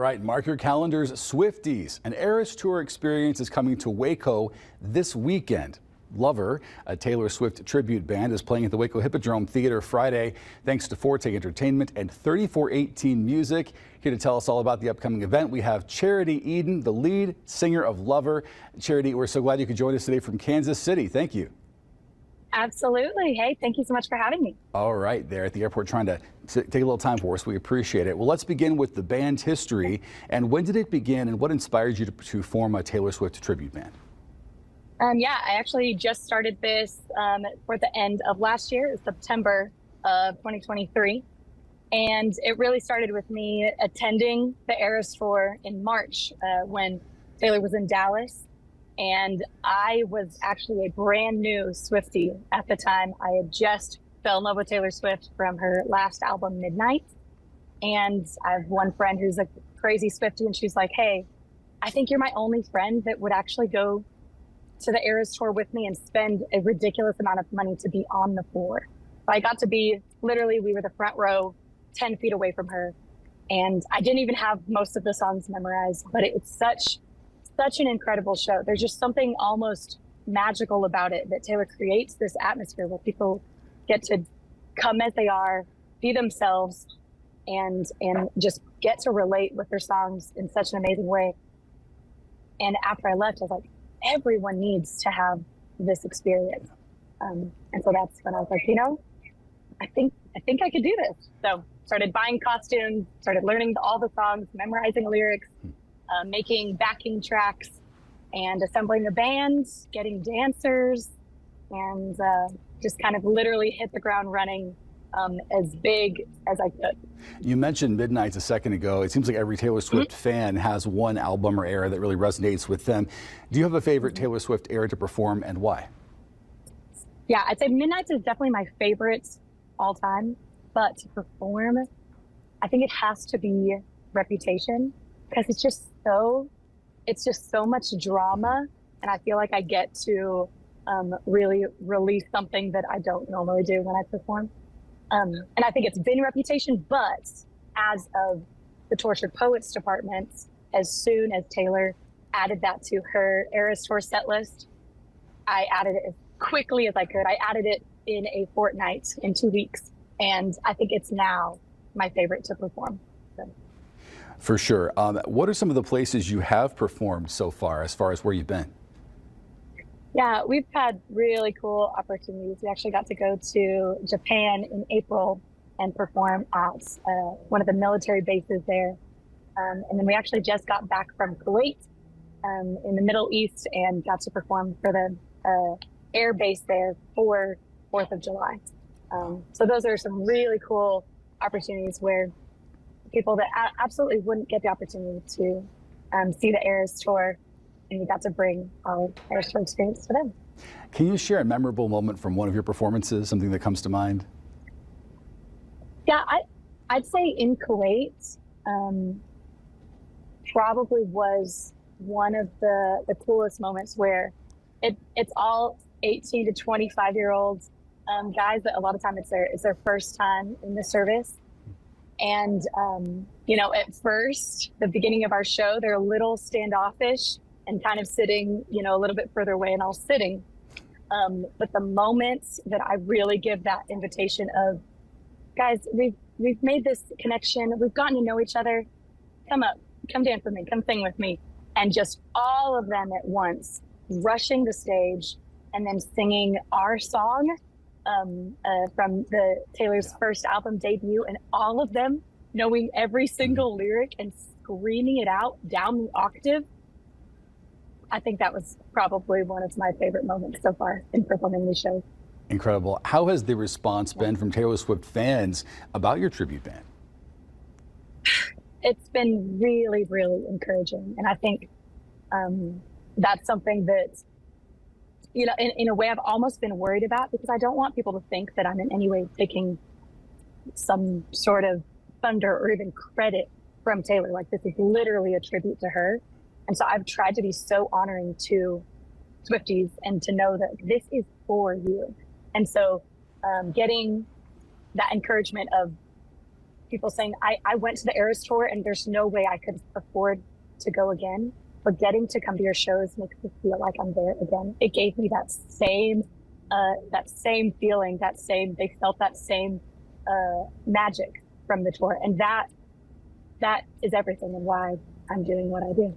Right, mark your calendars, Swifties. An Eras Tour experience is coming to Waco this weekend. Lover, a Taylor Swift tribute band, is playing at the Waco Hippodrome Theater Friday thanks to Forte Entertainment and 3418 Music. Here to tell us all about the upcoming event, we have Charity Eden, the lead singer of Lover. Charity, we're so glad you could join us today from Kansas City. Thank you. Absolutely. Hey, thank you so much for having me. All right, there at the airport trying to take a little time for us. We appreciate it. Well, let's begin with the band's history. And when did it begin and what inspired you to form a Taylor Swift tribute band? Yeah, I actually just started this for the end of last year, September of 2023. And it really started with me attending the Eras Tour in March when Taylor was in Dallas. And I was actually a brand new Swiftie at the time. I had just fell in love with Taylor Swift from her last album, Midnight. And I have one friend who's a crazy Swiftie, and she's like, hey, I think you're my only friend that would actually go to the Eras Tour with me and spend a ridiculous amount of money to be on the floor. So I got to be, literally, we were the front row, 10 feet away from her. And I didn't even have most of the songs memorized, but it's such an incredible show. There's just something almost magical about it, that Taylor creates this atmosphere where people get to come as they are, be themselves, and just get to relate with their songs in such an amazing way. And after I left, I was like, everyone needs to have this experience. And so that's when I was like, I think I could do this. So started buying costumes, started learning all the songs, memorizing lyrics, making backing tracks, and assembling a band, getting dancers, and just kind of literally hit the ground running as big as I could. You mentioned Midnight a second ago. It seems like every Taylor Swift fan has one album or era that really resonates with them. Do you have a favorite Taylor Swift era to perform, and why? Yeah, I'd say Midnight is definitely my favorite all time, but to perform, I think it has to be Reputation, because it's just so much drama, and I feel like I get to really release something that I don't normally do when I perform. And I think it's been Reputation, but as of the Tortured Poets department, as soon as Taylor added that to her Eras Tour set list, I added it as quickly as I could. I added it in a fortnight, in 2 weeks, and I think it's now my favorite to perform. So. For sure. What are some of the places you have performed so far as where you've been? Yeah, we've had really cool opportunities. We actually got to go to Japan in April and perform at one of the military bases there. And then we actually just got back from Kuwait in the Middle East and got to perform for the air base there for 4th of July. So those are some really cool opportunities where people that absolutely wouldn't get the opportunity to see the Eras Tour, and we got to bring our Eras Tour experience to them. Can you share a memorable moment from one of your performances, something that comes to mind? Yeah, I'd say in Kuwait, probably was one of the coolest moments, where it's all 18 to 25-year-olds guys that a lot of time it's their first time in the service. And, at first, the beginning of our show, they're a little standoffish and kind of sitting, a little bit further away and all sitting. But the moment that I really give that invitation of, guys, we've made this connection. We've gotten to know each other. Come up, come dance with me, come sing with me. And just all of them at once rushing the stage and then singing our song from Taylor's first album debut, and all of them knowing every single lyric and screaming it out down the octave. I think that was probably one of my favorite moments so far in performing these shows. Incredible. How has the response been from Taylor Swift fans about your tribute band? It's been really, really encouraging. And I think that's something that, in a way I've almost been worried about, because I don't want people to think that I'm in any way taking some sort of thunder or even credit from Taylor. Like, this is literally a tribute to her. And so I've tried to be so honoring to Swifties and to know that this is for you. And so getting that encouragement of people saying, I went to the Eras Tour and there's no way I could afford to go again. But getting to come to your shows makes me feel like I'm there again. It gave me that same feeling, they felt that same magic from the tour. And that is everything and why I'm doing what I do.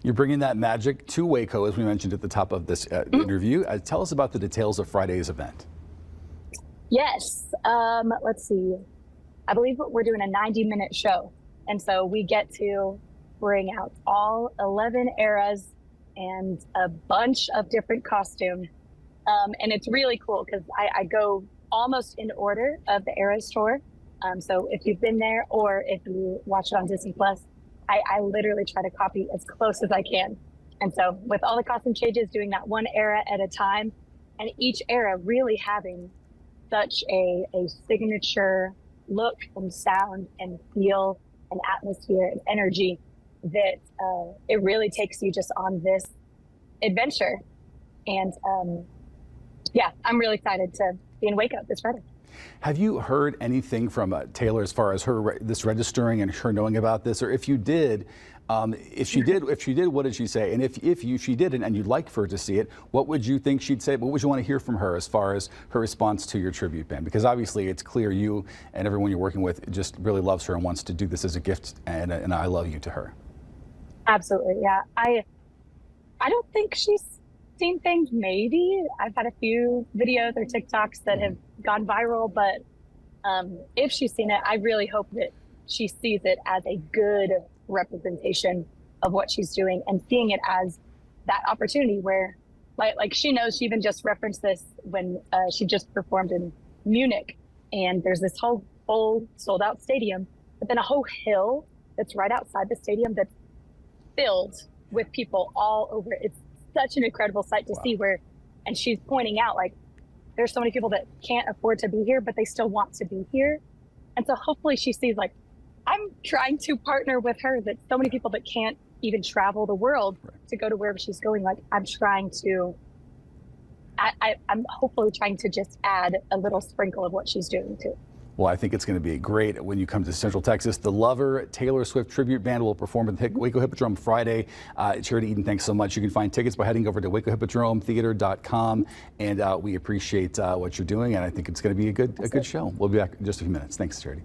You're bringing that magic to Waco, as we mentioned at the top of this interview. Tell us about the details of Friday's event. Yes. Let's see. I believe we're doing a 90-minute show. And so we get to bring out all 11 eras and a bunch of different costumes. And it's really cool because I go almost in order of the Eras Tour. So if you've been there or if you watch it on Disney Plus, I literally try to copy as close as I can. And so with all the costume changes, doing that one era at a time, and each era really having such a signature look and sound and feel and atmosphere and energy that it really takes you just on this adventure. And yeah, I'm really excited to be in Waco this Friday. Have you heard anything from Taylor as far as this registering and her knowing about this, or if you did, if she did, what did she say? And if she didn't, and you'd like for her to see it, what would you think she'd say? What would you want to hear from her as far as her response to your tribute band? Because obviously it's clear you and everyone you're working with just really loves her and wants to do this as a gift and I love you to her. Absolutely, yeah. I don't think she's seen things. Maybe I've had a few videos or TikToks that have gone viral, but if she's seen it, I really hope that she sees it as a good representation of what she's doing and seeing it as that opportunity where like she knows. She even just referenced this when she just performed in Munich, and there's this whole full sold out stadium, but then a whole hill that's right outside the stadium that's filled with people all over. It's such an incredible sight to see and she's pointing out like there's so many people that can't afford to be here, but they still want to be here. And so hopefully she sees like, I'm trying to partner with her, that so many people that can't even travel the world to go to wherever she's going. Like I'm hopefully trying to just add a little sprinkle of what she's doing too. Well, I think it's going to be great when you come to Central Texas. The Lover Taylor Swift Tribute Band will perform at the Waco Hippodrome Friday. Charity Eden, thanks so much. You can find tickets by heading over to wacohippodrometheater.com. And we appreciate what you're doing, and I think it's going to be a good show. We'll be back in just a few minutes. Thanks, Charity.